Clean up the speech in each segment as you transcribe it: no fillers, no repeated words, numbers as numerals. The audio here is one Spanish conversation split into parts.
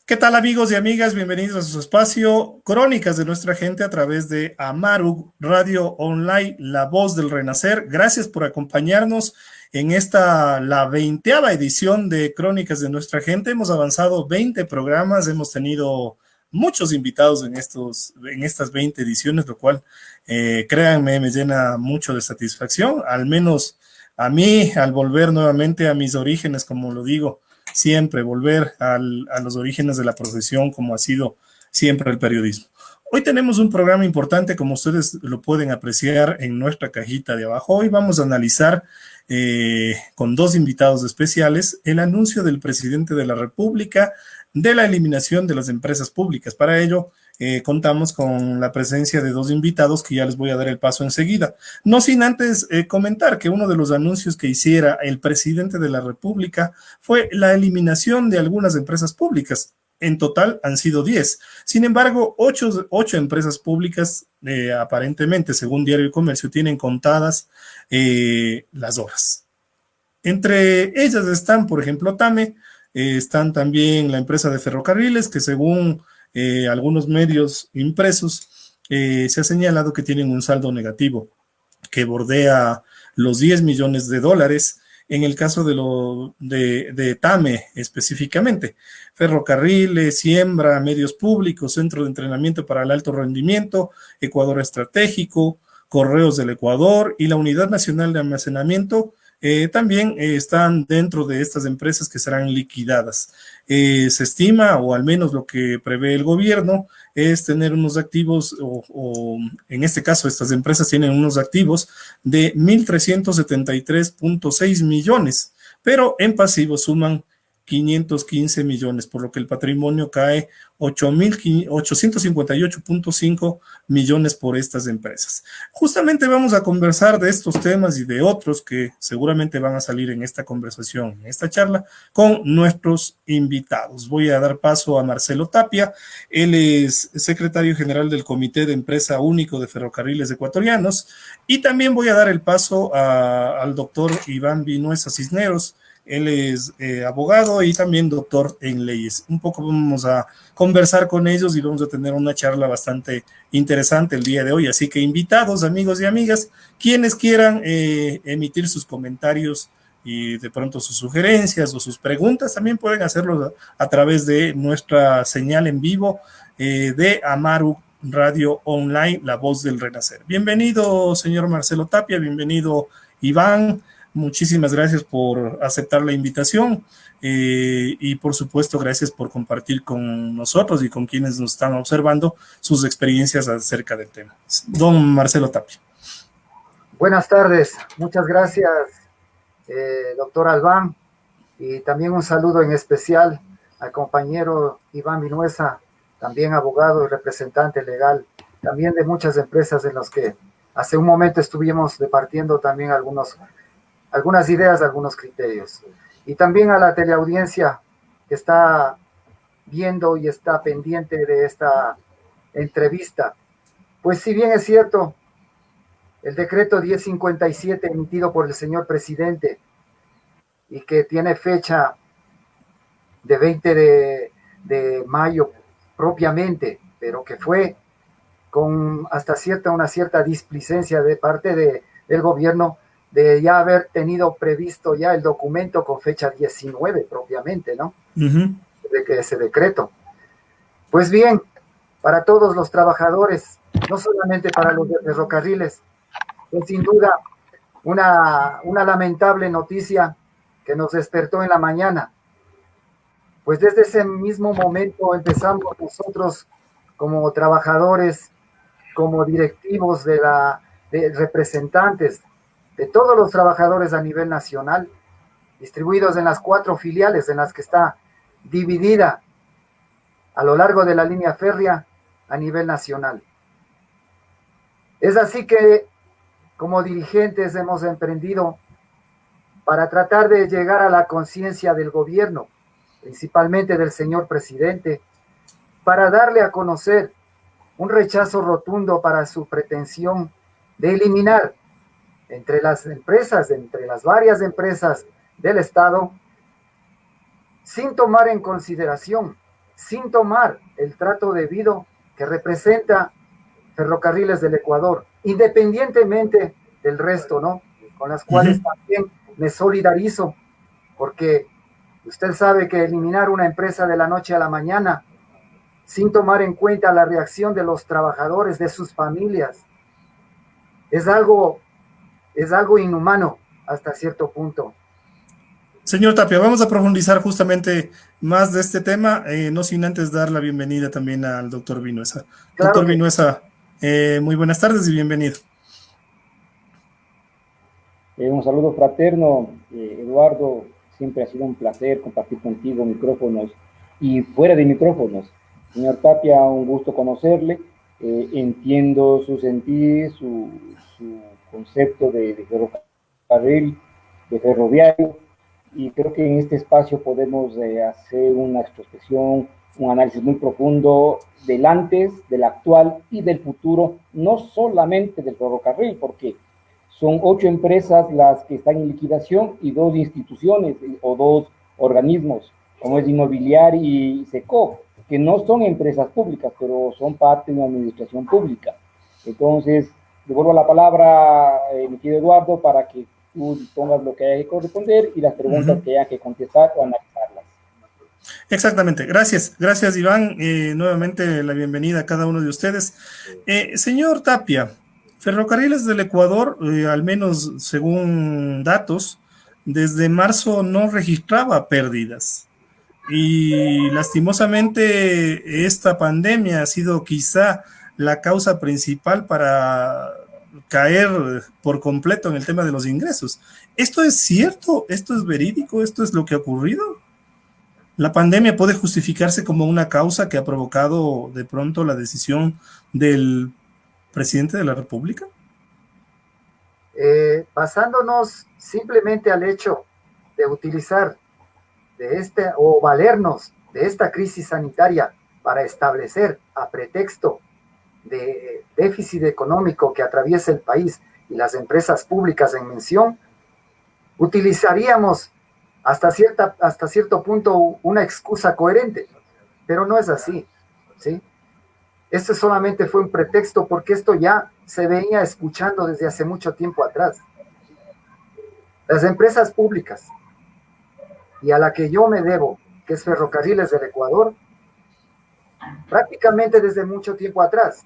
¿Qué tal amigos y amigas? Bienvenidos a su espacio Crónicas de nuestra gente a través de Amaru Radio Online, la voz del renacer. Gracias por acompañarnos en la 20ª edición de Crónicas de nuestra gente. Hemos avanzado 20 programas, hemos tenido muchos invitados en estas 20 ediciones, lo cual, créanme, me llena mucho de satisfacción, al menos a mí, al volver nuevamente a mis orígenes, como lo digo siempre, volver a los orígenes de la profesión como ha sido siempre el periodismo. Hoy tenemos un programa importante, como ustedes lo pueden apreciar en nuestra cajita de abajo. Hoy vamos a analizar con dos invitados especiales el anuncio del presidente de la República de la eliminación de las empresas públicas. Para ello, contamos con la presencia de dos invitados que ya les voy a dar el paso enseguida. No sin antes comentar que uno de los anuncios que hiciera el presidente de la República fue la eliminación de algunas empresas públicas. En total han sido 10. Sin embargo, 8 empresas públicas, aparentemente, según Diario El Comercio, tienen contadas las horas. Entre ellas están, por ejemplo, TAME, están también la empresa de ferrocarriles, que según algunos medios impresos, se ha señalado que tienen un saldo negativo que bordea los 10 millones de dólares en el caso de TAME específicamente. Ferrocarriles, Siembra, Medios Públicos, Centro de Entrenamiento para el Alto Rendimiento, Ecuador Estratégico, Correos del Ecuador y la Unidad Nacional de Almacenamiento también están dentro de estas empresas que serán liquidadas. Se estima, o al menos lo que prevé el gobierno, es tener unos activos, o en este caso estas empresas tienen unos activos de 1.373.6 millones, pero en pasivos suman 515 millones, por lo que el patrimonio cae 858.5 millones por estas empresas. Justamente vamos a conversar de estos temas y de otros que seguramente van a salir en esta conversación, en esta charla, con nuestros invitados. Voy a dar paso a Marcelo Tapia. Él es secretario general del Comité de Empresa Único de Ferrocarriles Ecuatorianos, y también voy a dar el paso al doctor Iván Vinuesa Cisneros. Él es abogado y también doctor en leyes. Un poco vamos a conversar con ellos y vamos a tener una charla bastante interesante el día de hoy. Así que invitados, amigos y amigas, quienes quieran emitir sus comentarios y de pronto sus sugerencias o sus preguntas, también pueden hacerlo a través de nuestra señal en vivo de Amaru Radio Online, la voz del renacer. Bienvenido, señor Marcelo Tapia, bienvenido, Iván. Muchísimas gracias por aceptar la invitación y por supuesto gracias por compartir con nosotros y con quienes nos están observando sus experiencias acerca del tema. Don Marcelo Tapia. Buenas tardes, muchas gracias doctor Albán, y también un saludo en especial al compañero Iván Vinuesa, también abogado y representante legal, también de muchas empresas en las que hace un momento estuvimos departiendo también algunas ideas, algunos criterios. Y también a la teleaudiencia que está viendo y está pendiente de esta entrevista. Pues si bien es cierto, el decreto 1057 emitido por el señor presidente y que tiene fecha de 20 de mayo propiamente, pero que fue con hasta una cierta displicencia de parte del gobierno, de ya haber tenido previsto ya el documento con fecha 19 propiamente, ¿no? De que ese decreto. Pues bien, para todos los trabajadores, no solamente para los de ferrocarriles, es sin duda una lamentable noticia que nos despertó en la mañana. Pues desde ese mismo momento empezamos nosotros como trabajadores, como directivos de representantes de todos los trabajadores a nivel nacional, distribuidos en las 4 filiales en las que está dividida a lo largo de la línea férrea a nivel nacional. Es así que, como dirigentes, hemos emprendido para tratar de llegar a la conciencia del gobierno, principalmente del señor presidente, para darle a conocer un rechazo rotundo para su pretensión de eliminar entre las varias empresas del Estado, sin tomar en consideración sin tomar el trato debido que representa Ferrocarriles del Ecuador, independientemente del resto, ¿no? Con las cuales también me solidarizo, porque usted sabe que eliminar una empresa de la noche a la mañana, sin tomar en cuenta la reacción de los trabajadores, de sus familias, es algo inhumano hasta cierto punto. Señor Tapia, vamos a profundizar justamente más de este tema, no sin antes dar la bienvenida también al doctor Vinuesa. Claro Doctor que... Vinuesa, muy buenas tardes y bienvenido. Un saludo fraterno, Eduardo, siempre ha sido un placer compartir contigo micrófonos y fuera de micrófonos. Señor Tapia, un gusto conocerle, entiendo su sentir, su concepto de ferrocarril, de ferroviario, y creo que en este espacio podemos hacer una introspección, un análisis muy profundo del antes, del actual y del futuro, no solamente del ferrocarril, porque son 8 empresas las que están en liquidación y 2 instituciones o 2 organismos, como es Inmobiliar y SECO, que no son empresas públicas, pero son parte de una administración pública. Entonces, devuelvo la palabra, mi querido Eduardo, para que tú pongas lo que haya que responder y las preguntas que haya que contestar o analizarlas. Exactamente, gracias Iván, nuevamente la bienvenida a cada uno de ustedes. Señor Tapia, Ferrocarriles del Ecuador, al menos según datos, desde marzo no registraba pérdidas y lastimosamente esta pandemia ha sido quizá la causa principal para caer por completo en el tema de los ingresos. ¿Esto es cierto? ¿Esto es verídico? ¿Esto es lo que ha ocurrido? ¿La pandemia puede justificarse como una causa que ha provocado de pronto la decisión del presidente de la República? Basándonos simplemente al hecho de utilizar o valernos de esta crisis sanitaria para establecer, a pretexto de déficit económico que atraviesa el país y las empresas públicas en mención, utilizaríamos hasta cierto punto una excusa coherente, pero no es así, ¿sí? Este solamente fue un pretexto porque esto ya se venía escuchando desde hace mucho tiempo atrás. Las empresas públicas, y a la que yo me debo, que es Ferrocarriles del Ecuador, prácticamente desde mucho tiempo atrás,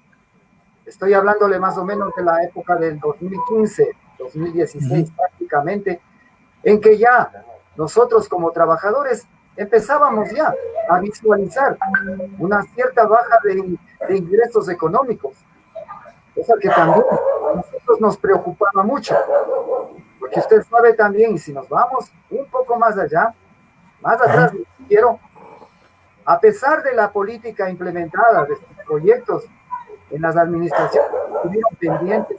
estoy hablándole más o menos de la época del 2015, 2016 prácticamente, en que ya nosotros como trabajadores empezábamos ya a visualizar una cierta baja de ingresos económicos, cosa que también a nosotros nos preocupaba mucho, porque usted sabe también, y si nos vamos un poco más allá, más atrás, quiero, a pesar de la política implementada de estos proyectos en las administraciones que estuvieron pendientes,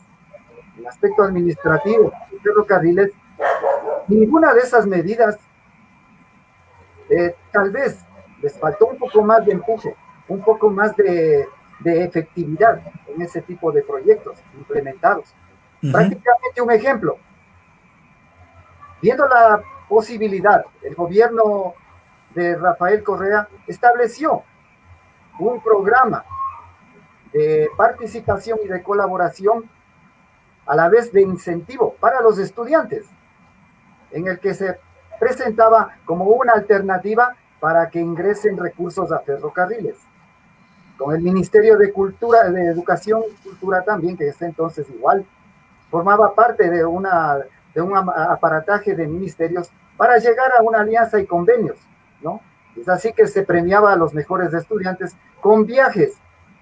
el aspecto administrativo de ferrocarriles, ninguna de esas medidas tal vez les faltó un poco más de empuje, un poco más de efectividad en ese tipo de proyectos implementados. Prácticamente un ejemplo, viendo la posibilidad, el gobierno de Rafael Correa estableció un programa de participación y de colaboración a la vez de incentivo para los estudiantes, en el que se presentaba como una alternativa para que ingresen recursos a ferrocarriles. Con el Ministerio de Cultura, de Educación y Cultura también, que este entonces igual formaba parte de un aparataje de ministerios para llegar a una alianza y convenios, ¿no? Es así que se premiaba a los mejores estudiantes con viajes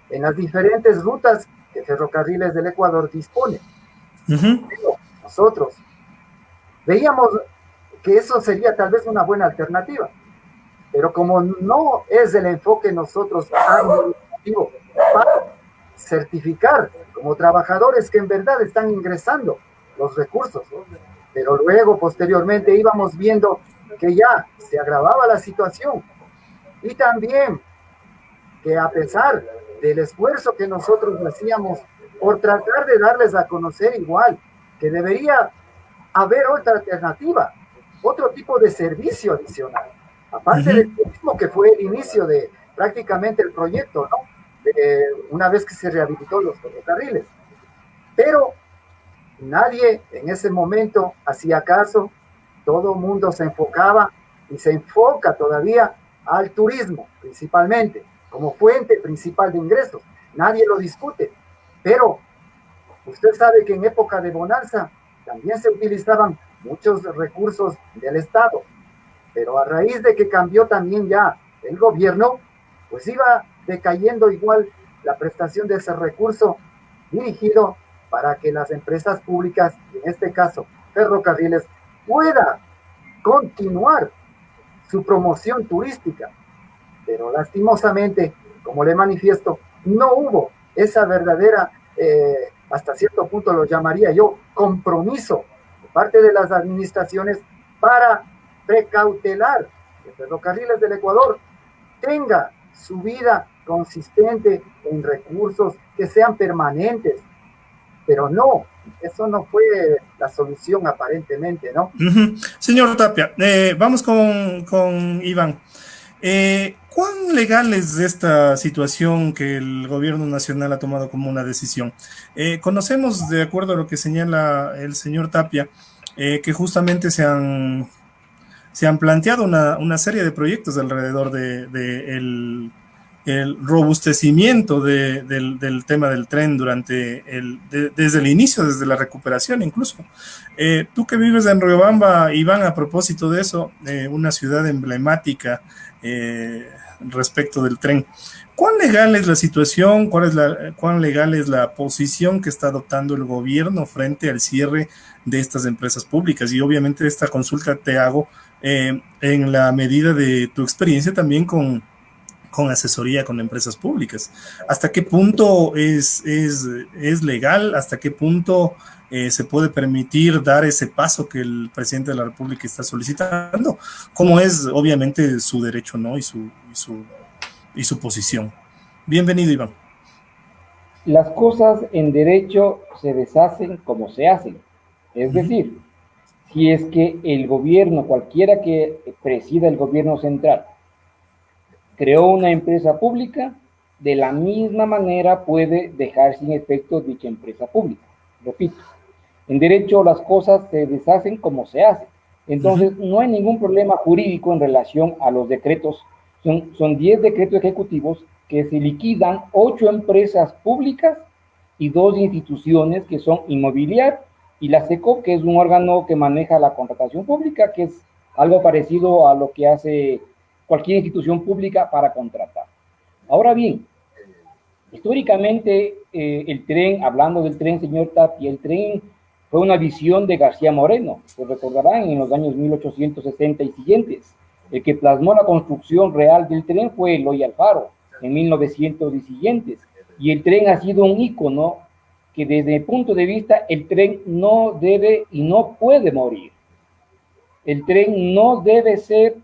en las diferentes rutas que Ferrocarriles del Ecuador dispone. Pero nosotros veíamos que eso sería tal vez una buena alternativa, pero como no es el enfoque nosotros administrativo para certificar como trabajadores que en verdad están ingresando los recursos, pero luego posteriormente íbamos viendo que ya se agravaba la situación y también que a pesar del esfuerzo que nosotros hacíamos por tratar de darles a conocer igual que debería haber otra alternativa, otro tipo de servicio adicional, aparte del turismo que fue el inicio de prácticamente el proyecto, ¿no? Una vez que se rehabilitó los ferrocarriles. Pero nadie en ese momento hacía caso, todo el mundo se enfocaba y se enfoca todavía al turismo, principalmente, como fuente principal de ingresos. Nadie lo discute, pero usted sabe que en época de bonanza también se utilizaban muchos recursos del Estado, pero a raíz de que cambió también ya el gobierno, pues iba decayendo igual la prestación de ese recurso dirigido para que las empresas públicas, en este caso ferrocarriles, pueda continuar su promoción turística. Pero lastimosamente, como le manifiesto, no hubo esa verdadera, hasta cierto punto lo llamaría yo, compromiso de parte de las administraciones para precautelar que Ferrocarriles del Ecuador tenga su vida consistente en recursos que sean permanentes. Pero no, eso no fue la solución aparentemente, ¿no? Señor Tapia, vamos con Iván. ¿Cuán legal es esta situación que el gobierno nacional ha tomado como una decisión? Conocemos, de acuerdo a lo que señala el señor Tapia, que justamente se han planteado una serie de proyectos alrededor de el robustecimiento del tema del tren desde el inicio, desde la recuperación incluso. Tú que vives en Riobamba, Iván, a propósito de eso, una ciudad emblemática respecto del tren, ¿cuán legal es la situación? ¿Cuán legal es la posición que está adoptando el gobierno frente al cierre de estas empresas públicas? Y obviamente esta consulta te hago en la medida de tu experiencia también con asesoría con empresas públicas. ¿Hasta qué punto es legal? ¿Hasta qué punto se puede permitir dar ese paso que el presidente de la República está solicitando? Como es obviamente su derecho, ¿no? Y su posición. Bienvenido, Iván. Las cosas en derecho se deshacen como se hacen. Es decir, si es que el gobierno, cualquiera que presida el gobierno central, creó una empresa pública, de la misma manera puede dejar sin efecto dicha empresa pública. Repito, en derecho las cosas se deshacen como se hacen. Entonces, no hay ningún problema jurídico en relación a los decretos. Son 10 decretos ejecutivos que se liquidan 8 empresas públicas y 2 instituciones que son Inmobiliar y la SECO, que es un órgano que maneja la contratación pública, que es algo parecido a lo que hace cualquier institución pública para contratar. Ahora bien, históricamente el tren, hablando del tren, señor Tapia, el tren fue una visión de García Moreno, se recordarán, en los años 1860 y siguientes. El que plasmó la construcción real del tren fue Eloy Alfaro, en 1900 y siguientes, y el tren ha sido un ícono que desde el punto de vista, el tren no debe y no puede morir. El tren no debe ser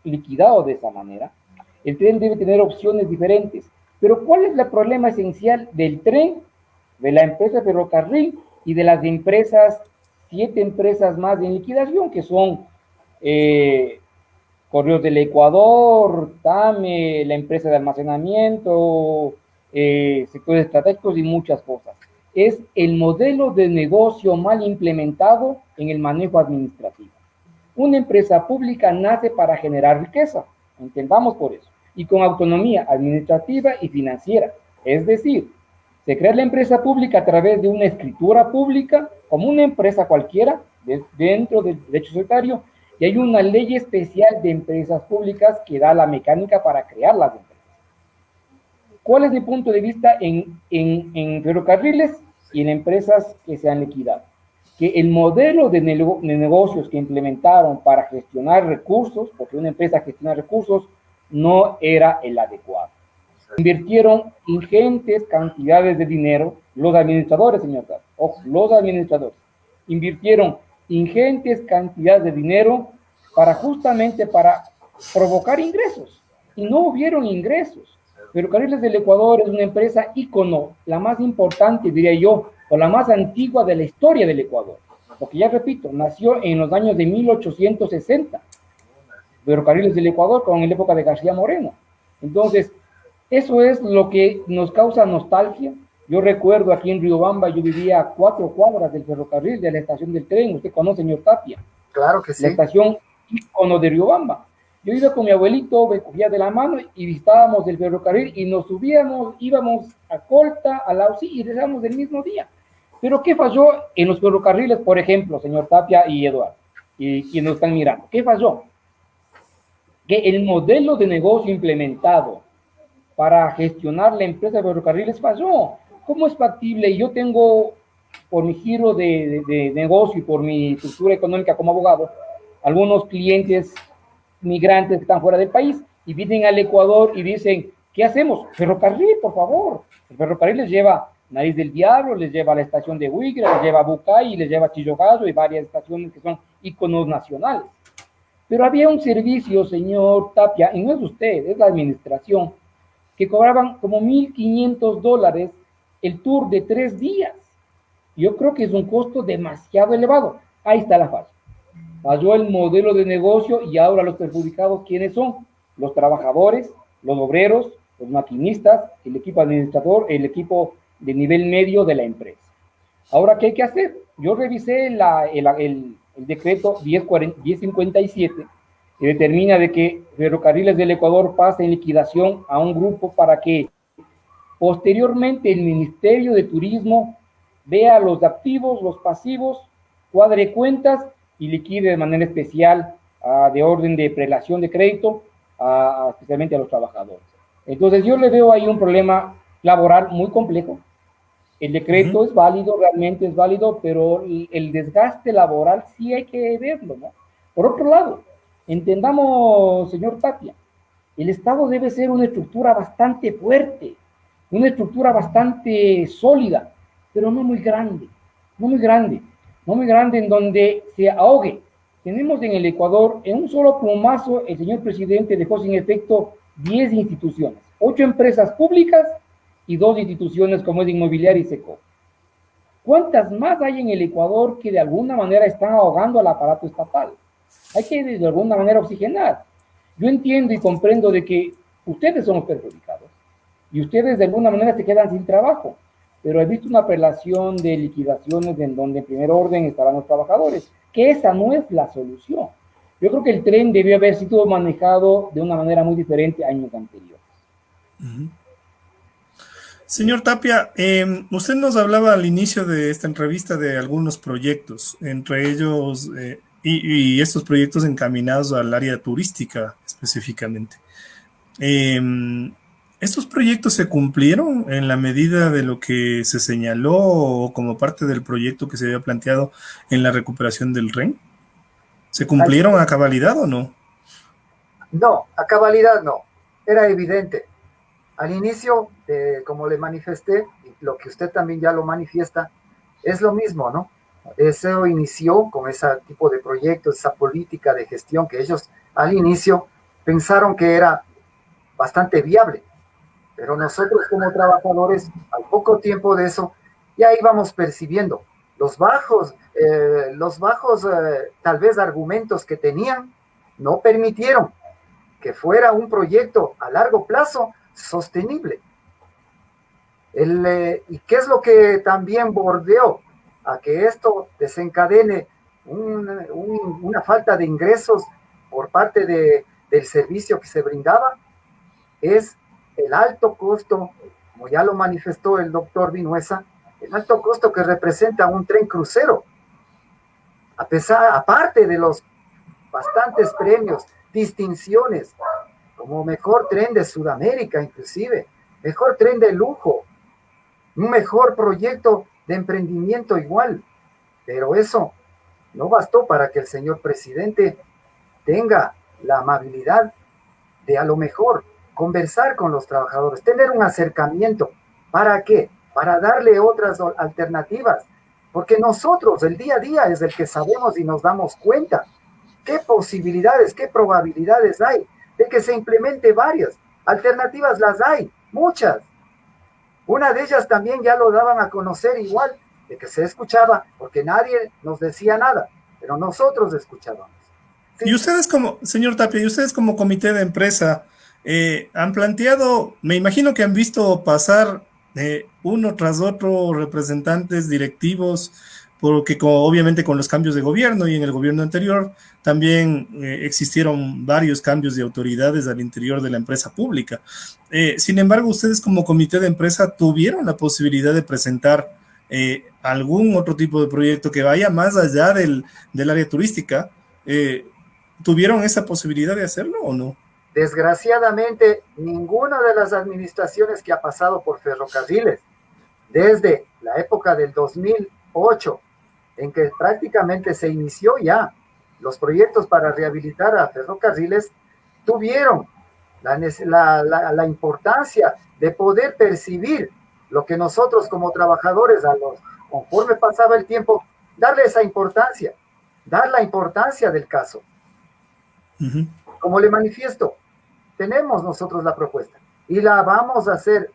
liquidado de esa manera. El tren debe tener opciones diferentes. Pero ¿cuál es el problema esencial del tren, de la empresa ferrocarril y de las empresas, 7 empresas más en liquidación, que son Correos del Ecuador, TAME, la empresa de almacenamiento, sectores estratégicos y muchas cosas? Es el modelo de negocio mal implementado en el manejo administrativo. Una empresa pública nace para generar riqueza, entendamos por eso, y con autonomía administrativa y financiera. Es decir, se crea la empresa pública a través de una escritura pública, como una empresa cualquiera, dentro del derecho societario, y hay una ley especial de empresas públicas que da la mecánica para crear las empresas. ¿Cuál es mi punto de vista en ferrocarriles y en empresas que se han liquidado? Que el modelo de negocios que implementaron para gestionar recursos, porque una empresa gestiona recursos, no era el adecuado. Invirtieron ingentes cantidades de dinero, los administradores, señor Carlos, los administradores, invirtieron ingentes cantidades de dinero justamente para provocar ingresos, y no hubieron ingresos. Ferrocarriles del Ecuador es una empresa ícono, la más importante, diría yo, o la más antigua de la historia del Ecuador, porque ya repito, nació en los años de 1860, Ferrocarriles del Ecuador, con la época de García Moreno. Entonces, eso es lo que nos causa nostalgia. Yo recuerdo aquí en Riobamba, yo vivía a 4 cuadras del ferrocarril, de la estación del tren. Usted conoce, señor Tapia. Claro que sí. La estación ícono de Riobamba. Yo iba con mi abuelito, me cogía de la mano y visitábamos el ferrocarril y nos subíamos, íbamos a Colta, a la UCI y regresábamos el mismo día. Pero ¿qué falló en los ferrocarriles, por ejemplo, señor Tapia y Eduardo? Y quienes nos están mirando. ¿Qué falló? Que el modelo de negocio implementado para gestionar la empresa de ferrocarriles falló. ¿Cómo es factible? Yo tengo, por mi giro de negocio y por mi estructura económica como abogado, algunos clientes migrantes que están fuera del país y vienen al Ecuador y dicen, ¿qué hacemos? Ferrocarril, por favor. El ferrocarril les lleva Nariz del Diablo, les lleva a la estación de Huigra, les lleva a Bucay, les lleva a Chillogallo y varias estaciones que son íconos nacionales. Pero había un servicio, señor Tapia, y no es usted, es la administración, que cobraban como $1,500 el tour de 3 días. Yo creo que es un costo demasiado elevado. Ahí está la falla. Falló el modelo de negocio y ahora los perjudicados, ¿quiénes son? Los trabajadores, los obreros, los maquinistas, el equipo administrador, el equipo de nivel medio de la empresa. Ahora, ¿qué hay que hacer? Yo revisé el decreto 1057, que determina de que Ferrocarriles del Ecuador pase en liquidación a un grupo para que posteriormente el Ministerio de Turismo vea los activos, los pasivos, cuadre cuentas y liquide de manera especial de orden de prelación de crédito, especialmente a los trabajadores. Entonces yo le veo ahí un problema laboral muy complejo. El decreto es válido, realmente es válido, pero el desgaste laboral sí hay que verlo, ¿no? Por otro lado, entendamos, señor Tapia, el Estado debe ser una estructura bastante fuerte, una estructura bastante sólida, pero no muy grande, no muy grande, no muy grande en donde se ahogue. Tenemos en el Ecuador, en un solo plumazo, el señor presidente dejó sin efecto 10 instituciones, 8 empresas públicas y 2 instituciones como es Inmobiliaria y Seco. ¿Cuántas más hay en el Ecuador que de alguna manera están ahogando al aparato estatal? Hay que de alguna manera oxigenar. Yo entiendo y comprendo de que ustedes son los perjudicados y ustedes de alguna manera se quedan sin trabajo, pero he visto una apelación de liquidaciones en donde en primer orden estarán los trabajadores, que esa no es la solución. Yo creo que el tren debió haber sido manejado de una manera muy diferente años anteriores. Señor Tapia, usted nos hablaba al inicio de esta entrevista de algunos proyectos, entre ellos, y estos proyectos encaminados al área turística específicamente. ¿Estos proyectos se cumplieron en la medida de lo que se señaló o como parte del proyecto que se había planteado en la recuperación del REN? ¿Se cumplieron a cabalidad o no? No, a cabalidad no. Era evidente. Al inicio, como le manifesté, y lo que usted también ya lo manifiesta, es lo mismo, ¿no? Eso inició con ese tipo de proyectos, esa política de gestión que ellos al inicio pensaron que era bastante viable. Pero nosotros como trabajadores, al poco tiempo de eso, ya íbamos percibiendo los bajos tal vez argumentos que tenían, no permitieron que fuera un proyecto a largo plazo sostenible. ¿Y qué es lo que también bordeó a que esto desencadene una falta de ingresos por parte del servicio que se brindaba? Es el alto costo, como ya lo manifestó el doctor Vinuesa, el alto costo que representa un tren crucero. Aparte de los bastantes premios, distinciones, como mejor tren de Sudamérica inclusive, mejor tren de lujo, un mejor proyecto de emprendimiento igual, pero eso no bastó para que el señor presidente tenga la amabilidad de a lo mejor conversar con los trabajadores, tener un acercamiento. ¿Para qué? Para darle otras alternativas, porque nosotros el día a día es el que sabemos y nos damos cuenta qué posibilidades, qué probabilidades hay de que se implemente varias. Alternativas las hay, muchas. Una de ellas también ya lo daban a conocer igual, de que se escuchaba, porque nadie nos decía nada, pero nosotros escuchábamos. Sí. Y ustedes como, señor Tapia, y ustedes como comité de empresa, Han planteado, me imagino que han visto pasar uno tras otro representantes directivos, porque obviamente con los cambios de gobierno y en el gobierno anterior también existieron varios cambios de autoridades al interior de la empresa pública. Sin embargo, ustedes como comité de empresa tuvieron la posibilidad de presentar algún otro tipo de proyecto que vaya más allá del área turística. ¿Tuvieron esa posibilidad de hacerlo o no? Desgraciadamente, ninguna de las administraciones que ha pasado por ferrocarriles, desde la época del 2008, en que prácticamente se inició ya los proyectos para rehabilitar a ferrocarriles, tuvieron la importancia de poder percibir lo que nosotros como trabajadores, conforme pasaba el tiempo, darle esa importancia, dar la importancia del caso. Uh-huh. Como le manifiesto, tenemos nosotros la propuesta y la vamos a hacer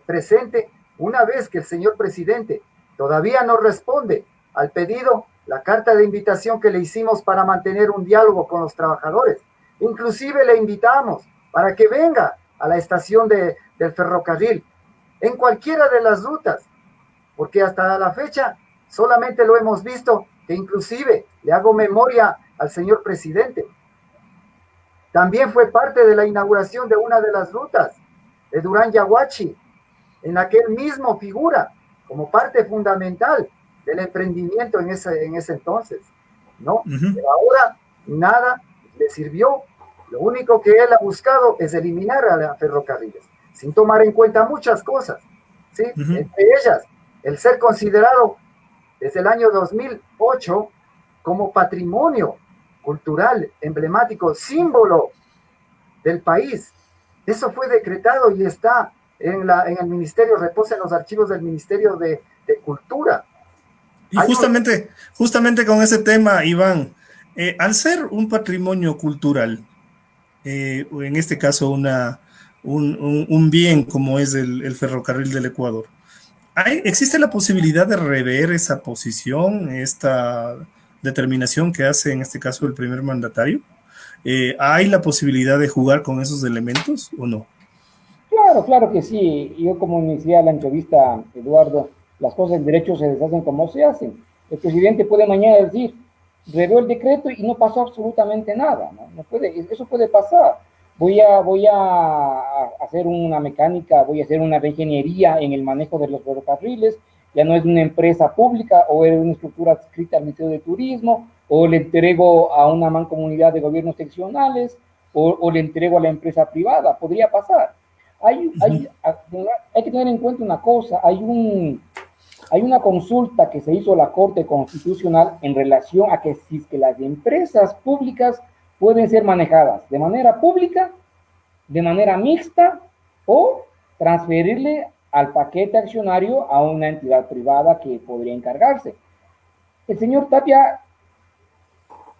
presente una vez que el señor presidente todavía no responde al pedido, la carta de invitación que le hicimos para mantener un diálogo con los trabajadores. Inclusive le invitamos para que venga a la estación del ferrocarril en cualquiera de las rutas, porque hasta la fecha solamente lo hemos visto, que inclusive le hago memoria al señor presidente. También fue parte de la inauguración de una de las rutas, de Durán-Yaguachi, en la que él mismo figura como parte fundamental del emprendimiento en ese entonces, ¿no? Uh-huh. Pero ahora nada le sirvió. Lo único que él ha buscado es eliminar a la ferrocarriles, sin tomar en cuenta muchas cosas, ¿sí? Uh-huh. Entre ellas, el ser considerado desde el año 2008 como patrimonio cultural, emblemático, símbolo del país. Eso fue decretado y está en el ministerio, reposa en los archivos del Ministerio de Cultura. Y justamente con ese tema, Iván, al ser un patrimonio cultural, o en este caso un bien como es el ferrocarril del Ecuador, ¿existe la posibilidad de rever esa posición, esta determinación que hace en este caso el primer mandatario? ¿Hay la posibilidad de jugar con esos elementos o no? Claro que sí. Yo, como inicié la entrevista, Eduardo, las cosas en derecho se deshacen como se hacen. El presidente puede mañana decir, revió el decreto y no pasó absolutamente nada, ¿no? No puede, eso puede pasar. Voy a hacer una mecánica, voy a hacer una ingeniería en el manejo de los ferrocarriles, ya no es una empresa pública o es una estructura adscrita al Ministerio de Turismo, o le entrego a una mancomunidad de gobiernos seccionales, o le entrego a la empresa privada, podría pasar. Hay que tener en cuenta una cosa, hay una consulta que se hizo a la Corte Constitucional en relación a que si es que las empresas públicas pueden ser manejadas de manera pública, de manera mixta, o transferirle al paquete accionario a una entidad privada que podría encargarse. El señor Tapia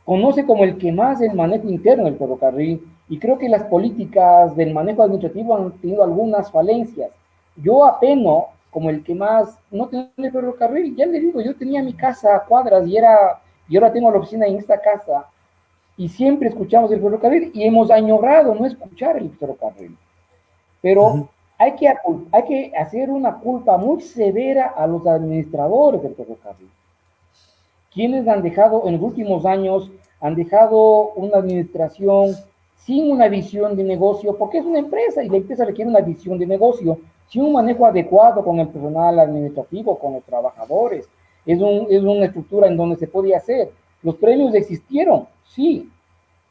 conoce como el que más el manejo interno del ferrocarril, y creo que las políticas del manejo administrativo han tenido algunas falencias. Yo apeno como el que más no tiene el ferrocarril. Ya le digo, yo tenía mi casa a cuadras y ahora tengo la oficina en esta casa, y siempre escuchamos el ferrocarril y hemos añorado no escuchar el ferrocarril. Pero hay que hacer una culpa muy severa a los administradores del ferrocarril, quienes han dejado en los últimos años, han dejado una administración sin una visión de negocio, porque es una empresa y la empresa requiere una visión de negocio, sin un manejo adecuado con el personal administrativo, con los trabajadores. Es una estructura en donde se podía hacer. Los premios existieron, sí,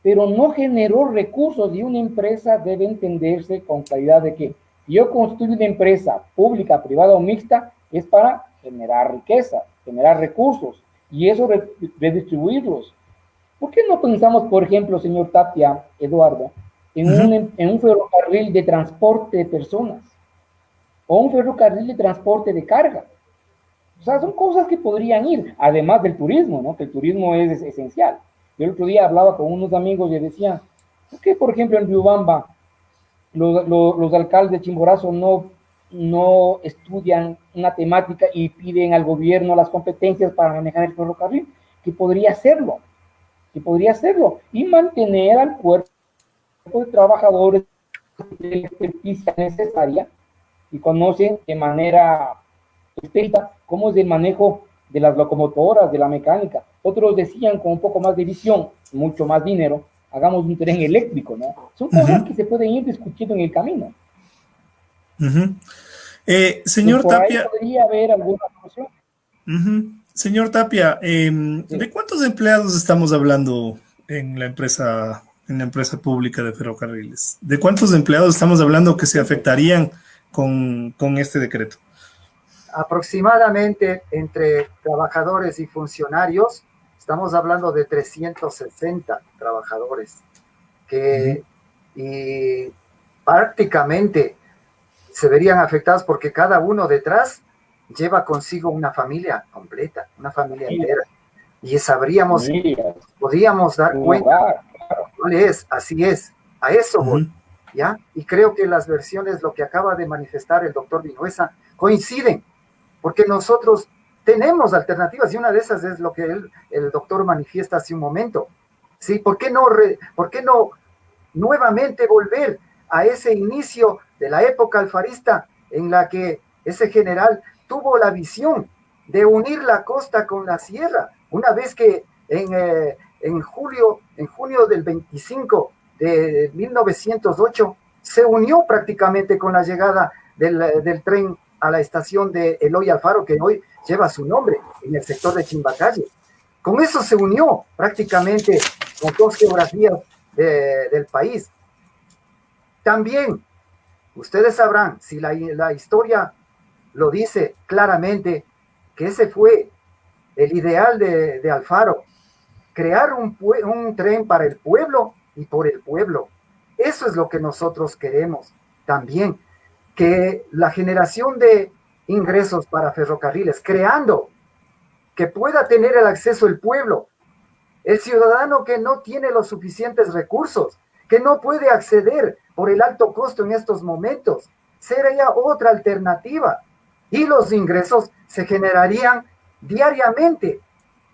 pero no generó recursos, y una empresa debe entenderse con claridad de que yo construyo una empresa pública, privada o mixta, es para generar riqueza, generar recursos, y eso redistribuirlos. ¿Por qué no pensamos, por ejemplo, señor Tapia, Eduardo, en un ferrocarril de transporte de personas o un ferrocarril de transporte de carga? O sea, son cosas que podrían ir, además del turismo, ¿no? Que el turismo es esencial. Yo el otro día hablaba con unos amigos y decían, ¿por qué, por ejemplo, en Riobamba los alcaldes de Chimborazo no estudian una temática y piden al gobierno las competencias para manejar el ferrocarril? Que podría hacerlo y mantener al cuerpo de trabajadores la experticia necesaria y conocen de manera experta cómo es el manejo de las locomotoras, de la mecánica. Otros decían con un poco más de visión, mucho más dinero, hagamos un tren eléctrico, ¿no? Son cosas que se pueden ir discutiendo en el camino. Señor pues por Tapia. Ahí podría haber alguna solución. Señor Tapia, Sí. ¿de cuántos empleados estamos hablando en la empresa pública de ferrocarriles? ¿De cuántos empleados estamos hablando que se afectarían con este decreto? Aproximadamente entre trabajadores y funcionarios, estamos hablando de 360 trabajadores que y prácticamente se verían afectados porque cada uno detrás lleva consigo una familia completa, una familia entera. Y sabríamos, podíamos dar cuenta cuál es, así es, a eso voy, ¿ya? Y creo que las versiones, lo que acaba de manifestar el doctor Vinuesa, coinciden, porque nosotros tenemos alternativas y una de esas es lo que el doctor manifiesta hace un momento. ¿Sí? ¿Por qué no nuevamente volver a ese inicio de la época alfarista en la que ese general tuvo la visión de unir la costa con la sierra, una vez que en junio del 25 de 1908 se unió prácticamente con la llegada del tren a la estación de Eloy Alfaro, que hoy lleva su nombre, en el sector de Chimbacalle. Con eso se unió prácticamente las dos geografías del país. También, ustedes sabrán, si la historia lo dice claramente, que ese fue el ideal de Alfaro, crear un tren para el pueblo y por el pueblo. Eso es lo que nosotros queremos también, que la generación de ingresos para ferrocarriles, creando que pueda tener el acceso el pueblo, el ciudadano que no tiene los suficientes recursos, que no puede acceder por el alto costo en estos momentos, sería otra alternativa y los ingresos se generarían diariamente.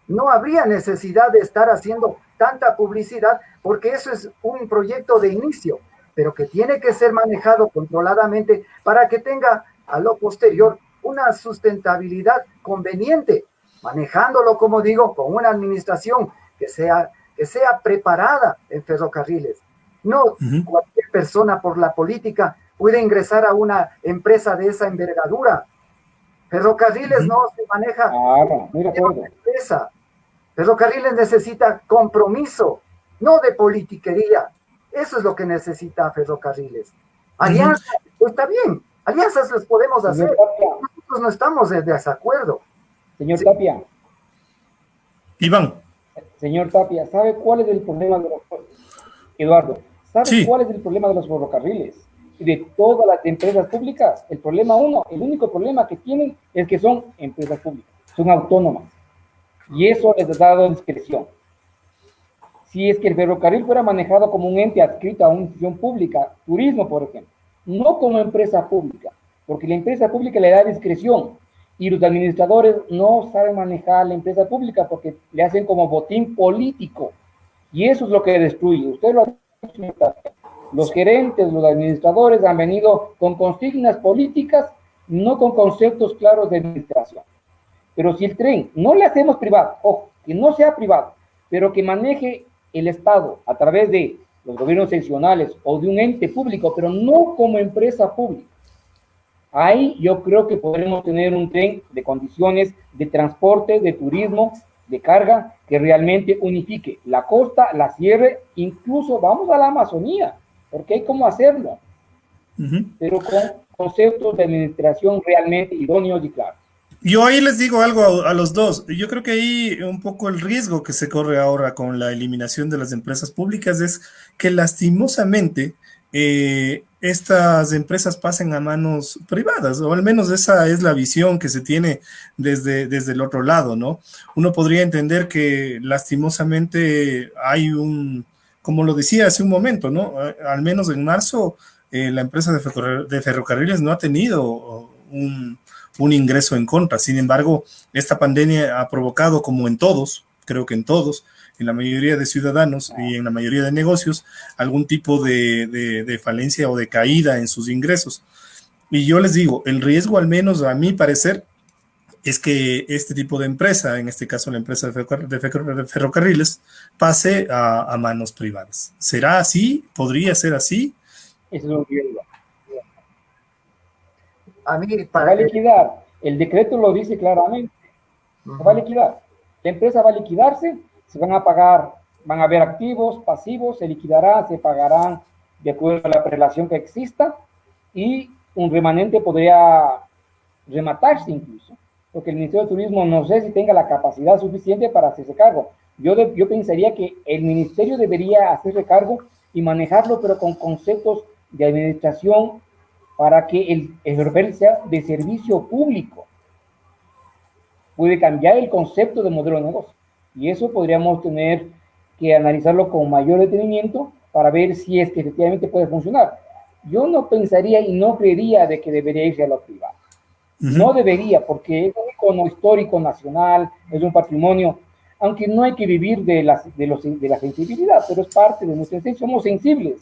No habría necesidad de estar haciendo tanta publicidad porque eso es un proyecto de inicio, pero que tiene que ser manejado controladamente para que tenga a lo posterior una sustentabilidad conveniente, manejándolo, como digo, con una administración que sea preparada en ferrocarriles. No cualquier persona por la política puede ingresar a una empresa de esa envergadura. Ferrocarriles no se maneja como empresa. Ferrocarriles necesita compromiso, no de politiquería. Eso es lo que necesita Ferrocarriles. Alianzas, está bien, alianzas las podemos hacer. Nosotros no estamos de desacuerdo. Señor Tapia. Iván. Señor Tapia, ¿sabe cuál es el problema de los... Eduardo, ¿sabe cuál es el problema de los ferrocarriles y de todas las empresas públicas? El único problema que tienen es que son empresas públicas, son autónomas. Y eso les ha dado discreción. Si es que el ferrocarril fuera manejado como un ente adscrito a una institución pública, turismo, por ejemplo, no como empresa pública, porque la empresa pública le da discreción y los administradores no saben manejar la empresa pública porque le hacen como botín político. Y eso es lo que destruye. Usted lo ha dicho. Los gerentes, los administradores han venido con consignas políticas, no con conceptos claros de administración. Pero si el tren no le hacemos privado, ojo, que no sea privado, pero que maneje el Estado a través de los gobiernos seccionales o de un ente público, pero no como empresa pública, ahí yo creo que podremos tener un tren de condiciones de transporte, de turismo, de carga, que realmente unifique la costa, la sierra, incluso vamos a la Amazonía, porque hay cómo hacerlo, pero con conceptos de administración realmente idóneos y claros. Yo ahí les digo algo a los dos. Yo creo que ahí un poco el riesgo que se corre ahora con la eliminación de las empresas públicas es que lastimosamente estas empresas pasen a manos privadas, o al menos esa es la visión que se tiene desde el otro lado, ¿no? Uno podría entender que lastimosamente hay como lo decía hace un momento, ¿no? Al menos en marzo la empresa de ferrocarriles no ha tenido un ingreso en contra. Sin embargo, esta pandemia ha provocado, como en todos, creo que en todos, en la mayoría de ciudadanos y en la mayoría de negocios, algún tipo de falencia o de caída en sus ingresos. Y yo les digo, el riesgo, al menos a mi parecer, es que este tipo de empresa, en este caso la empresa de ferrocarriles, pase a manos privadas. ¿Será así? ¿Podría ser así? Eso es un riesgo. A mí, Se va a liquidar. El decreto lo dice claramente. Se va a liquidar. La empresa va a liquidarse, se van a pagar, van a haber activos, pasivos, se liquidará, se pagarán de acuerdo a la relación que exista y un remanente podría rematarse incluso, porque el Ministerio de Turismo no sé si tenga la capacidad suficiente para hacerse cargo. Yo pensaría que el Ministerio debería hacerse cargo y manejarlo, pero con conceptos de administración para que el ferrocarril sea de servicio público. Puede cambiar el concepto de modelo de negocio. Y eso podríamos tener que analizarlo con mayor detenimiento para ver si es que efectivamente puede funcionar. Yo no pensaría y no creería de que debería irse a lo privado. No debería, porque es un icono histórico nacional, es un patrimonio, aunque no hay que vivir de la sensibilidad, pero es parte de nuestra esencia, somos sensibles.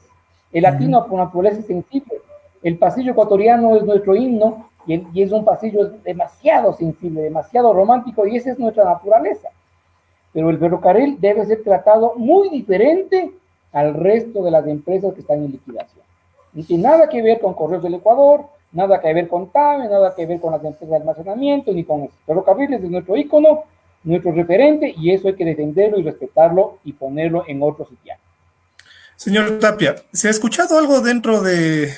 El latino por naturaleza es sensible. El pasillo ecuatoriano es nuestro himno y es un pasillo demasiado sensible, demasiado romántico, y esa es nuestra naturaleza. Pero el ferrocarril debe ser tratado muy diferente al resto de las empresas que están en liquidación. No tiene nada que ver con Correos del Ecuador, nada que ver con TAME, nada que ver con las empresas de almacenamiento, ni con eso. Ferrocarriles es nuestro ícono, nuestro referente, y eso hay que defenderlo y respetarlo y ponerlo en otro sitio. Señor Tapia, ¿se ha escuchado algo dentro de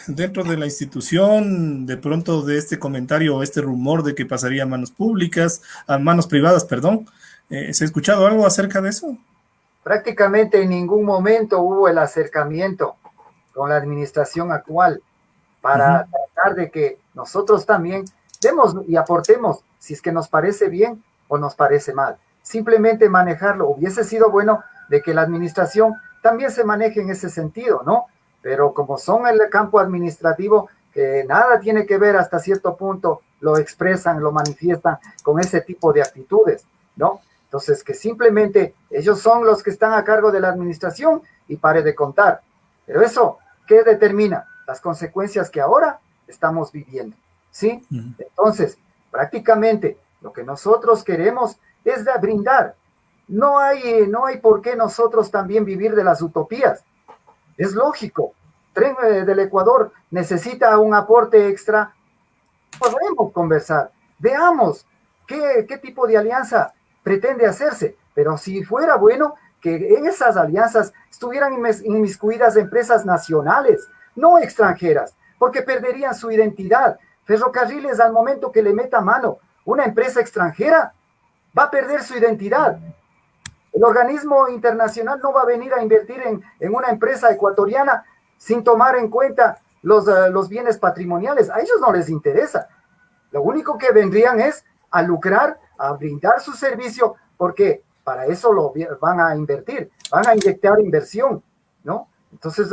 la institución, de pronto, de este comentario o este rumor de que pasaría a manos públicas, a manos privadas, perdón? ¿Se ha escuchado algo acerca de eso? prácticamente en ningún momento hubo el acercamiento con la administración actual para tratar de que nosotros también demos y aportemos si es que nos parece bien o nos parece mal. Simplemente manejarlo. Hubiese sido bueno de que la administración también se maneje en ese sentido, ¿no? Pero como son el campo administrativo, que nada tiene que ver hasta cierto punto, lo expresan, lo manifiestan con ese tipo de actitudes, ¿no? Entonces, que simplemente ellos son los que están a cargo de la administración y pare de contar. Pero eso, ¿qué determina? Las consecuencias que ahora estamos viviendo, ¿sí? Entonces, prácticamente lo que nosotros queremos es brindar. No hay por qué nosotros también vivir de las utopías. Es lógico. Tren del Ecuador necesita un aporte extra. Podemos conversar. Veamos qué tipo de alianza pretende hacerse. Pero si fuera bueno que en esas alianzas estuvieran inmiscuidas empresas nacionales, no extranjeras, porque perderían su identidad. Ferrocarriles, al momento que le meta mano una empresa extranjera, va a perder su identidad. El organismo internacional no va a venir a invertir en una empresa ecuatoriana sin tomar en cuenta los bienes patrimoniales. A ellos no les interesa. Lo único que vendrían es a lucrar, a brindar su servicio, porque para eso lo van a invertir, van a inyectar inversión, ¿no? Entonces,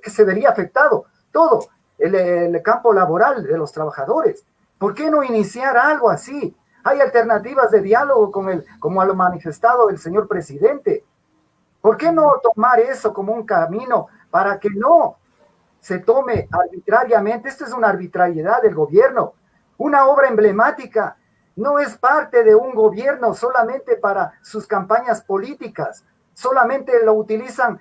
¿qué se vería afectado? Todo, el campo laboral de los trabajadores. ¿Por qué no iniciar algo así? Hay alternativas de diálogo como lo manifestado el señor presidente. ¿Por qué no tomar eso como un camino para que no se tome arbitrariamente? Esto es una arbitrariedad del gobierno. Una obra emblemática no es parte de un gobierno solamente para sus campañas políticas. Solamente lo utilizan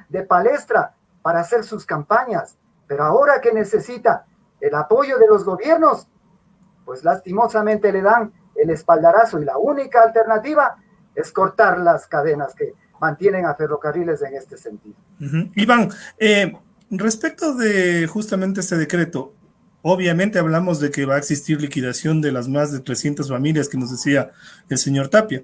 de palestra para hacer sus campañas. Pero ahora que necesita el apoyo de los gobiernos, pues lastimosamente le dan el espaldarazo y la única alternativa es cortar las cadenas que mantienen a Ferrocarriles en este sentido. Iván, respecto de justamente este decreto, obviamente hablamos de que va a existir liquidación de las más de 300 familias que nos decía el señor Tapia.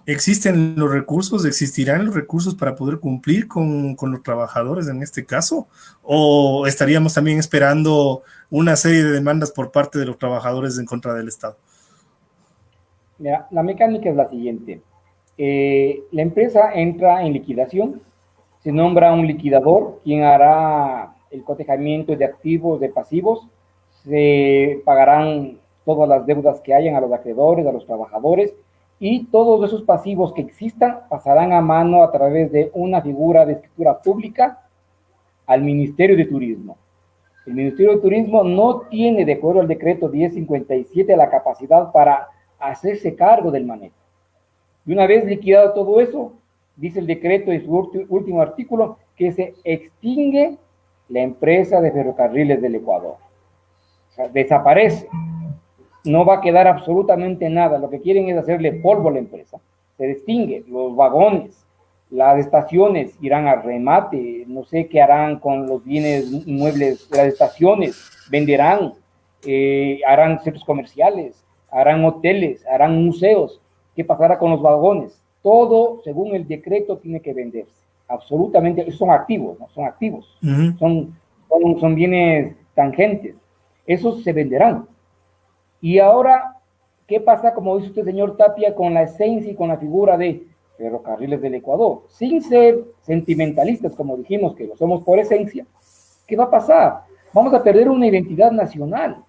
¿Existen los recursos, existirán los recursos para poder cumplir con los trabajadores en este caso? ¿O estaríamos también esperando una serie de demandas por parte de los trabajadores en contra del Estado? Mira, la mecánica es la siguiente. La empresa entra en liquidación, se nombra un liquidador, quien hará el cotejamiento de activos, de pasivos, se pagarán todas las deudas que hayan a los acreedores, a los trabajadores, y todos esos pasivos que existan pasarán a mano a través de una figura de escritura pública al Ministerio de Turismo. El Ministerio de Turismo no tiene, de acuerdo al decreto 1057, la capacidad para hacerse cargo del manejo. Y una vez liquidado todo eso, dice el decreto en su último artículo, que se extingue la empresa de ferrocarriles del Ecuador. O sea, desaparece. No va a quedar absolutamente nada. Lo que quieren es hacerle polvo a la empresa. Se extingue. Los vagones, las estaciones irán a remate. No sé qué harán con los bienes inmuebles de las estaciones. Venderán, harán centros comerciales, harán hoteles, harán museos. ¿Qué pasará con los vagones? Todo, según el decreto, tiene que venderse. Absolutamente. Son activos, ¿no? Son activos. Son bienes tangentes. Esos se venderán. Y ahora, ¿qué pasa, como dice usted, señor Tapia, con la esencia y con la figura de Ferrocarriles del Ecuador? Sin ser sentimentalistas, como dijimos que lo somos por esencia, ¿qué va a pasar? Vamos a perder una identidad nacional.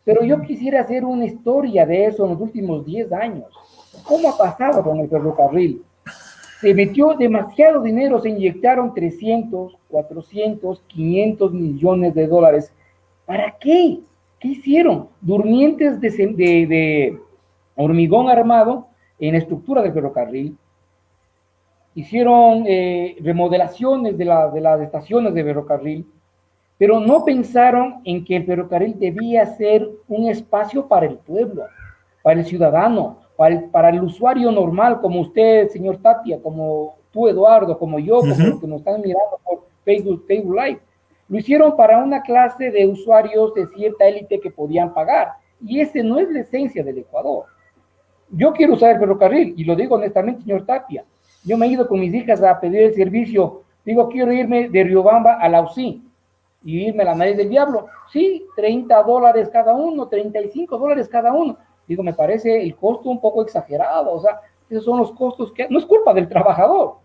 Pero yo quisiera hacer una historia de eso en los últimos 10 años. ¿Cómo ha pasado con el ferrocarril? Se metió demasiado dinero, se inyectaron 300, 400, 500 millones de dólares. ¿Para qué? ¿Qué hicieron? Durmientes de hormigón armado en la estructura del ferrocarril. Hicieron remodelaciones de las estaciones de ferrocarril, pero no pensaron en que el ferrocarril debía ser un espacio para el pueblo, para el ciudadano, para el usuario normal, como usted, señor Tapia, como tú, Eduardo, como yo, como los que nos están mirando por Facebook Live. Lo hicieron para una clase de usuarios de cierta élite que podían pagar. Y esa no es la esencia del Ecuador. Yo quiero usar el ferrocarril, y lo digo honestamente, señor Tapia. Yo me he ido con mis hijas a pedir el servicio. Digo, quiero irme de Riobamba a Laucí y irme a la Nariz del Diablo. Sí, $30 cada uno, $35 cada uno. Digo, me parece el costo un poco exagerado. O sea, esos son los costos que no es culpa del trabajador.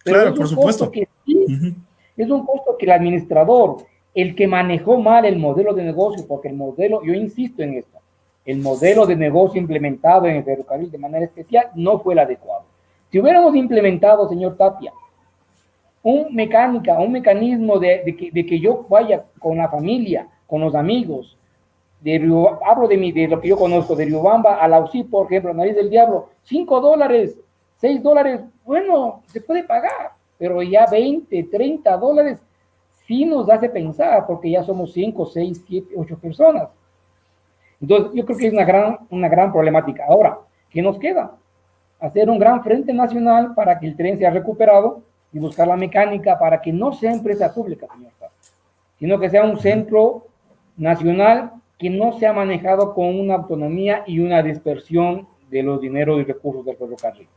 Pero claro, por supuesto. Que sí, es un costo que el administrador, el que manejó mal el modelo de negocio, porque el modelo, yo insisto en esto, el modelo de negocio implementado en el ferrocarril de manera especial no fue el adecuado. Si hubiéramos implementado, señor Tapia, un mecanismo de que yo vaya con la familia, con los amigos, hablo de lo que yo conozco, de Riobamba a Laucí, por ejemplo, Nariz del Diablo, $5, $6, bueno, se puede pagar, pero ya $20, $30 sí nos hace pensar, porque ya somos 5, 6, 7, 8 personas. Entonces, yo creo que es una gran problemática. Ahora, ¿qué nos queda? Hacer un gran frente nacional para que el tren sea recuperado y buscar la mecánica para que no sea empresa pública, señor Tapia, sino que sea un centro nacional que no sea manejado con una autonomía y una dispersión de los dineros y recursos del ferrocarril.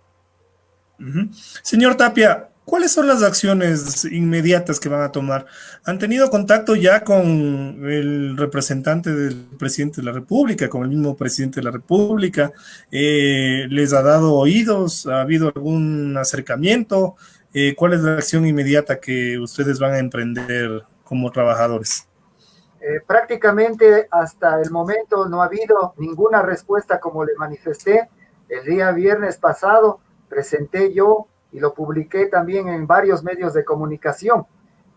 Señor Tapia, ¿cuáles son las acciones inmediatas que van a tomar? ¿Han tenido contacto ya con el representante del presidente de la República, con el mismo presidente de la República? ¿Les ha dado oídos? ¿Ha habido algún acercamiento? ¿Cuál es la acción inmediata que ustedes van a emprender como trabajadores? Prácticamente hasta el momento no ha habido ninguna respuesta, como le manifesté el día viernes pasado. Presenté yo y lo publiqué también en varios medios de comunicación,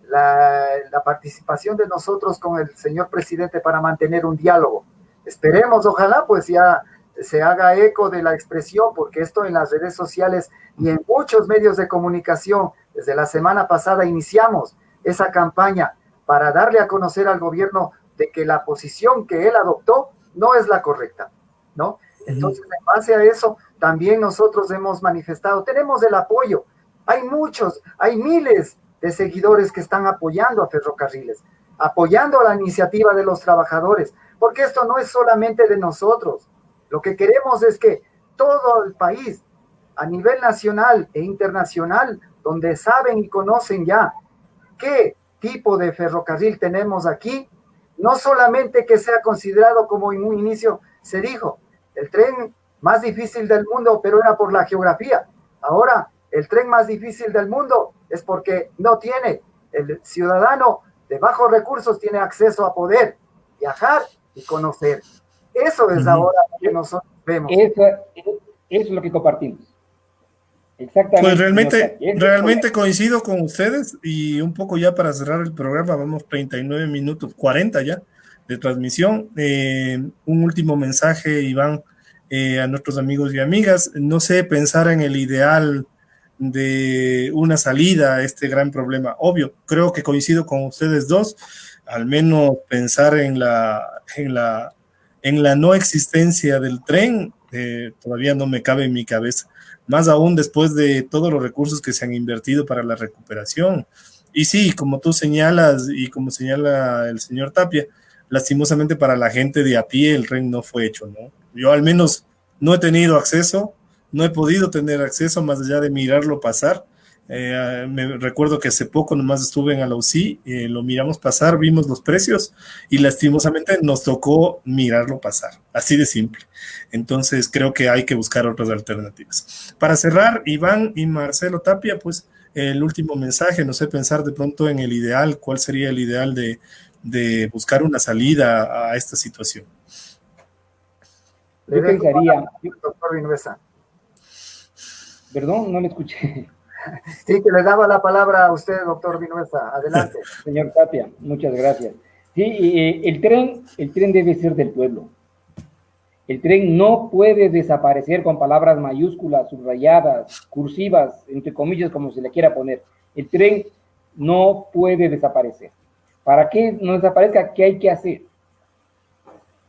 la participación de nosotros con el señor presidente para mantener un diálogo. Esperemos, ojalá pues ya se haga eco de la expresión, porque esto en las redes sociales y en muchos medios de comunicación, desde la semana pasada iniciamos esa campaña para darle a conocer al gobierno de que la posición que él adoptó no es la correcta, ¿no? Entonces, en base a eso, también nosotros hemos manifestado, tenemos el apoyo. Hay miles de seguidores que están apoyando a Ferrocarriles, apoyando a la iniciativa de los trabajadores, porque esto no es solamente de nosotros. Lo que queremos es que todo el país, a nivel nacional e internacional, donde saben y conocen ya qué tipo de ferrocarril tenemos aquí, no solamente que sea considerado, como en un inicio se dijo, el tren más difícil del mundo, pero era por la geografía. Ahora, el tren más difícil del mundo es porque no tiene, el ciudadano de bajos recursos tiene acceso a poder viajar y conocer. Eso es ahora lo que nosotros vemos. Eso es lo que compartimos. Exactamente. Pues realmente coincido con ustedes y un poco ya para cerrar el programa, vamos 39 minutos, 40 ya de transmisión. Un último mensaje, Iván, a nuestros amigos y amigas. No sé, pensar en el ideal de una salida a este gran problema. Obvio, creo que coincido con ustedes dos, al menos pensar en la no existencia del tren, todavía no me cabe en mi cabeza, más aún después de todos los recursos que se han invertido para la recuperación. Y sí, como tú señalas y como señala el señor Tapia, lastimosamente para la gente de a pie el tren no fue hecho, ¿no? Yo al menos no he tenido acceso, no he podido tener acceso más allá de mirarlo pasar. Me recuerdo que hace poco nomás estuve en Alausí, lo miramos pasar, vimos los precios y lastimosamente nos tocó mirarlo pasar, así de simple. Entonces creo que hay que buscar otras alternativas. Para cerrar, Iván y Marcelo Tapia, pues el último mensaje, no sé, pensar de pronto en el ideal, cuál sería el ideal de buscar una salida a esta situación. Yo pensaría, doctor Vinuesa. Perdón, no me escuché. Sí, que le daba la palabra a usted, doctor Vinuesa. Adelante. Señor Tapia, muchas gracias. Sí, el tren debe ser del pueblo. El tren no puede desaparecer con palabras mayúsculas, subrayadas, cursivas, entre comillas, como se le quiera poner. El tren no puede desaparecer. Para que no desaparezca, ¿qué hay que hacer?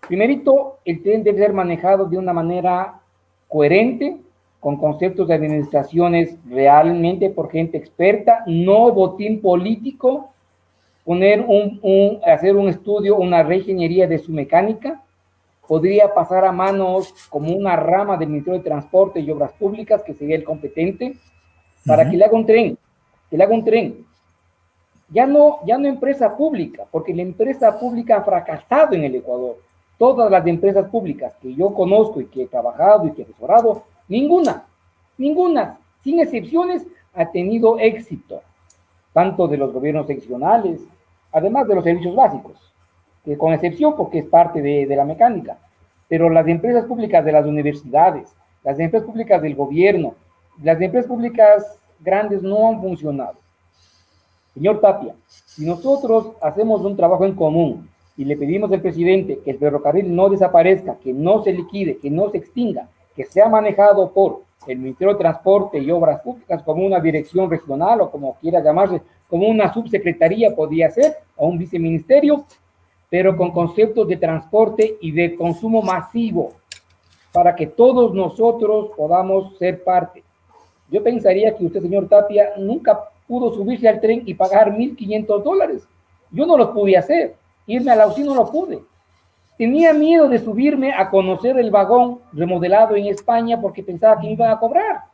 Primerito, el tren debe ser manejado de una manera coherente, con conceptos de administraciones realmente por gente experta, no botín político, hacer un estudio, una reingeniería de su mecánica, podría pasar a manos como una rama del Ministerio de Transporte y Obras Públicas, que sería el competente, para que le haga un tren, Ya no empresa pública, porque la empresa pública ha fracasado en el Ecuador. Todas las empresas públicas que yo conozco y que he trabajado y que he asesorado, ninguna, sin excepciones, ha tenido éxito, tanto de los gobiernos seccionales, además de los servicios básicos, que con excepción porque es parte de la mecánica, pero las empresas públicas de las universidades, las empresas públicas del gobierno, las empresas públicas grandes no han funcionado. Señor Tapia, si nosotros hacemos un trabajo en común y le pedimos al presidente que el ferrocarril no desaparezca, que no se liquide, que no se extinga, que sea manejado por el Ministerio de Transporte y Obras Públicas como una dirección regional o como quiera llamarse, como una subsecretaría podría ser, o un viceministerio, pero con conceptos de transporte y de consumo masivo, para que todos nosotros podamos ser parte. Yo pensaría que usted, señor Tapia, nunca pudo subirse al tren y pagar $1,500. Yo no lo pude hacer. Irme a la UCI no lo pude. Tenía miedo de subirme a conocer el vagón remodelado en España porque pensaba que me iban a cobrar.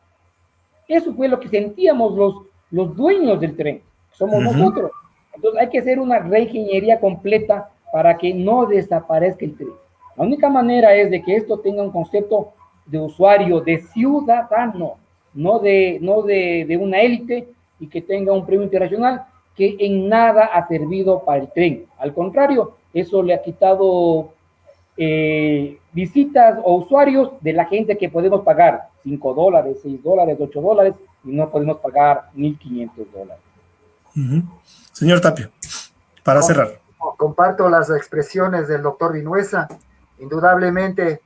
Eso fue lo que sentíamos los dueños del tren. Somos nosotros. Entonces hay que hacer una reingeniería completa para que no desaparezca el tren. La única manera es de que esto tenga un concepto de usuario, de ciudadano, no de una élite, y que tenga un premio internacional que en nada ha servido para el tren. Al contrario, eso le ha quitado visitas o usuarios de la gente que podemos pagar $5, $6, $8, y no podemos pagar $1,500. Señor Tapia, para cerrar. Comparto las expresiones del doctor Vinuesa, indudablemente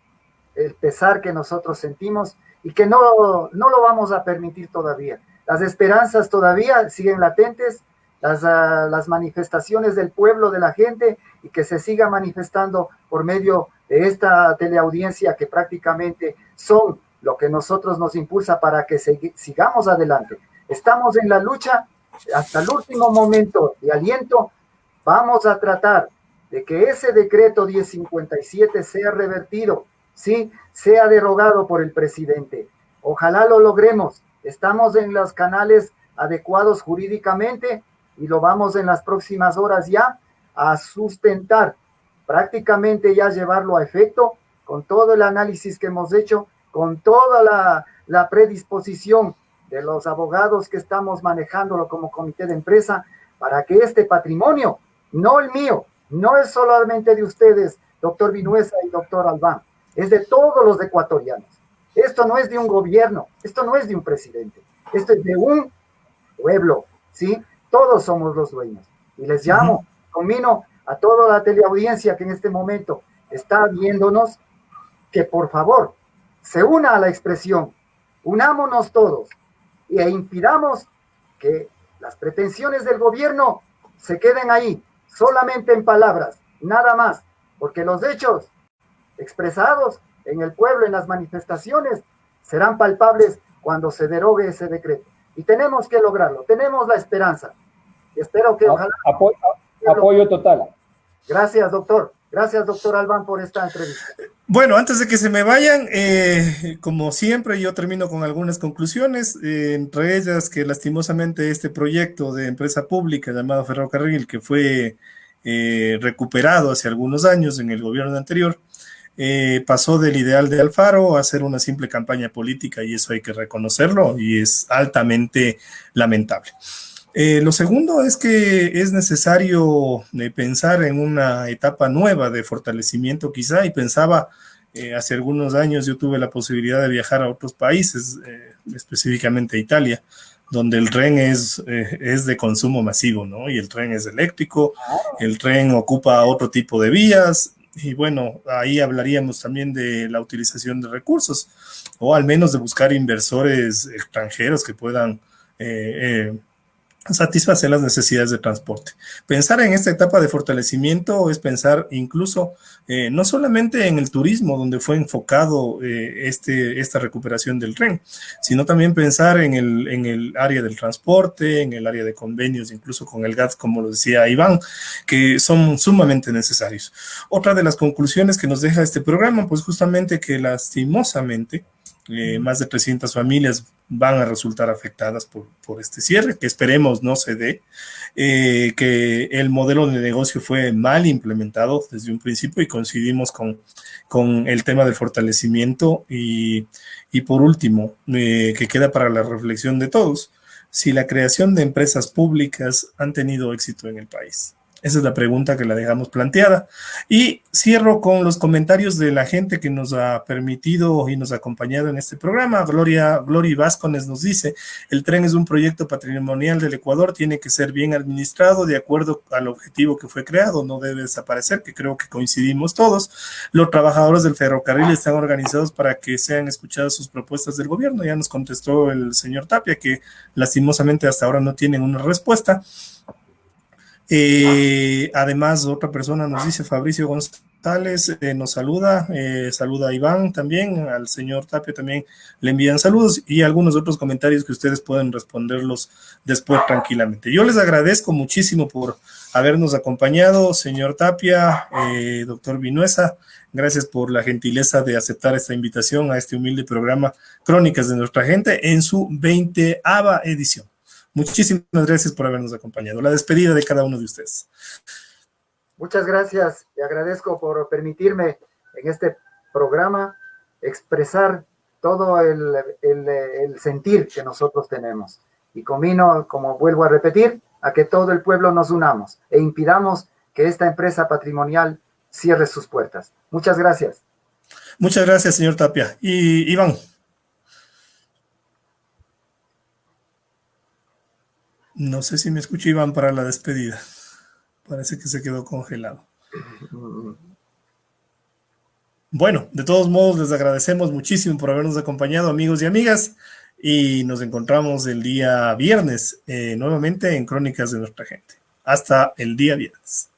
el pesar que nosotros sentimos y que no lo vamos a permitir todavía. Las esperanzas todavía siguen latentes, las manifestaciones del pueblo, de la gente, y que se siga manifestando por medio de esta teleaudiencia que prácticamente son lo que nosotros nos impulsa para que sigamos adelante. Estamos en la lucha hasta el último momento de aliento. Vamos a tratar de que ese decreto 1057 sea revertido, ¿sí? Sea derogado por el presidente. Ojalá lo logremos. Estamos en los canales adecuados jurídicamente y lo vamos en las próximas horas ya a sustentar, prácticamente ya llevarlo a efecto con todo el análisis que hemos hecho, con toda la predisposición de los abogados que estamos manejándolo como comité de empresa, para que este patrimonio, no el mío, no es solamente de ustedes, doctor Vinuesa y doctor Albán, es de todos los ecuatorianos. Esto no es de un gobierno, esto no es de un presidente, esto es de un pueblo, ¿sí? Todos somos los dueños. Y les llamo, conmino a toda la teleaudiencia que en este momento está viéndonos, que por favor se una a la expresión, unámonos todos e impidamos que las pretensiones del gobierno se queden ahí, solamente en palabras, nada más, porque los hechos expresados en el pueblo, en las manifestaciones, serán palpables cuando se derogue ese decreto. Y tenemos que lograrlo, tenemos la esperanza. Y espero que ojalá... Apoyo total. Gracias, doctor. Gracias, doctor Albán, por esta entrevista. Bueno, antes de que se me vayan, como siempre, yo termino con algunas conclusiones, entre ellas que lastimosamente este proyecto de empresa pública llamado Ferrocarril, que fue recuperado hace algunos años en el gobierno anterior, pasó del ideal de Alfaro a ser una simple campaña política, y eso hay que reconocerlo y es altamente lamentable. Lo segundo es que es necesario pensar en una etapa nueva de fortalecimiento quizá, y pensaba, hace algunos años yo tuve la posibilidad de viajar a otros países, específicamente a Italia, donde el tren es de consumo masivo, ¿no? Y el tren es eléctrico, el tren ocupa otro tipo de vías, y bueno, ahí hablaríamos también de la utilización de recursos, o al menos de buscar inversores extranjeros que puedan satisfacer las necesidades de transporte. Pensar en esta etapa de fortalecimiento es pensar incluso no solamente en el turismo, donde fue enfocado esta recuperación del tren, sino también pensar en el área del transporte, en el área de convenios, incluso con el GATT, como lo decía Iván, que son sumamente necesarios. Otra de las conclusiones que nos deja este programa, pues justamente que lastimosamente más de 300 familias van a resultar afectadas por este cierre, que esperemos no se dé, que el modelo de negocio fue mal implementado desde un principio, y coincidimos con el tema del fortalecimiento, y por último, que queda para la reflexión de todos, si la creación de empresas públicas han tenido éxito en el país. Esa es la pregunta que la dejamos planteada. Y cierro con los comentarios de la gente que nos ha permitido y nos ha acompañado en este programa. Glory Vázquez nos dice: el tren es un proyecto patrimonial del Ecuador, tiene que ser bien administrado de acuerdo al objetivo que fue creado, no debe desaparecer, que creo que coincidimos todos. Los trabajadores del ferrocarril están organizados para que sean escuchadas sus propuestas del gobierno. Ya nos contestó el señor Tapia que lastimosamente hasta ahora no tienen una respuesta. Además, otra persona nos dice, Fabricio González, nos saluda, saluda a Iván también, al señor Tapia también le envían saludos, y algunos otros comentarios que ustedes pueden responderlos después tranquilamente. Yo les agradezco muchísimo por habernos acompañado, señor Tapia, doctor Vinuesa, gracias por la gentileza de aceptar esta invitación a este humilde programa Crónicas de Nuestra Gente en su 20ª edición. Muchísimas gracias por habernos acompañado. La despedida de cada uno de ustedes. Muchas gracias. Le agradezco por permitirme en este programa expresar todo el sentir que nosotros tenemos. Y convino, como vuelvo a repetir, a que todo el pueblo nos unamos e impidamos que esta empresa patrimonial cierre sus puertas. Muchas gracias. Muchas gracias, señor Tapia. Y Iván. No sé si me escucha Iván para la despedida. Parece que se quedó congelado. Bueno, de todos modos les agradecemos muchísimo por habernos acompañado, amigos y amigas, y nos encontramos el día viernes nuevamente en Crónicas de Nuestra Gente. Hasta el día viernes.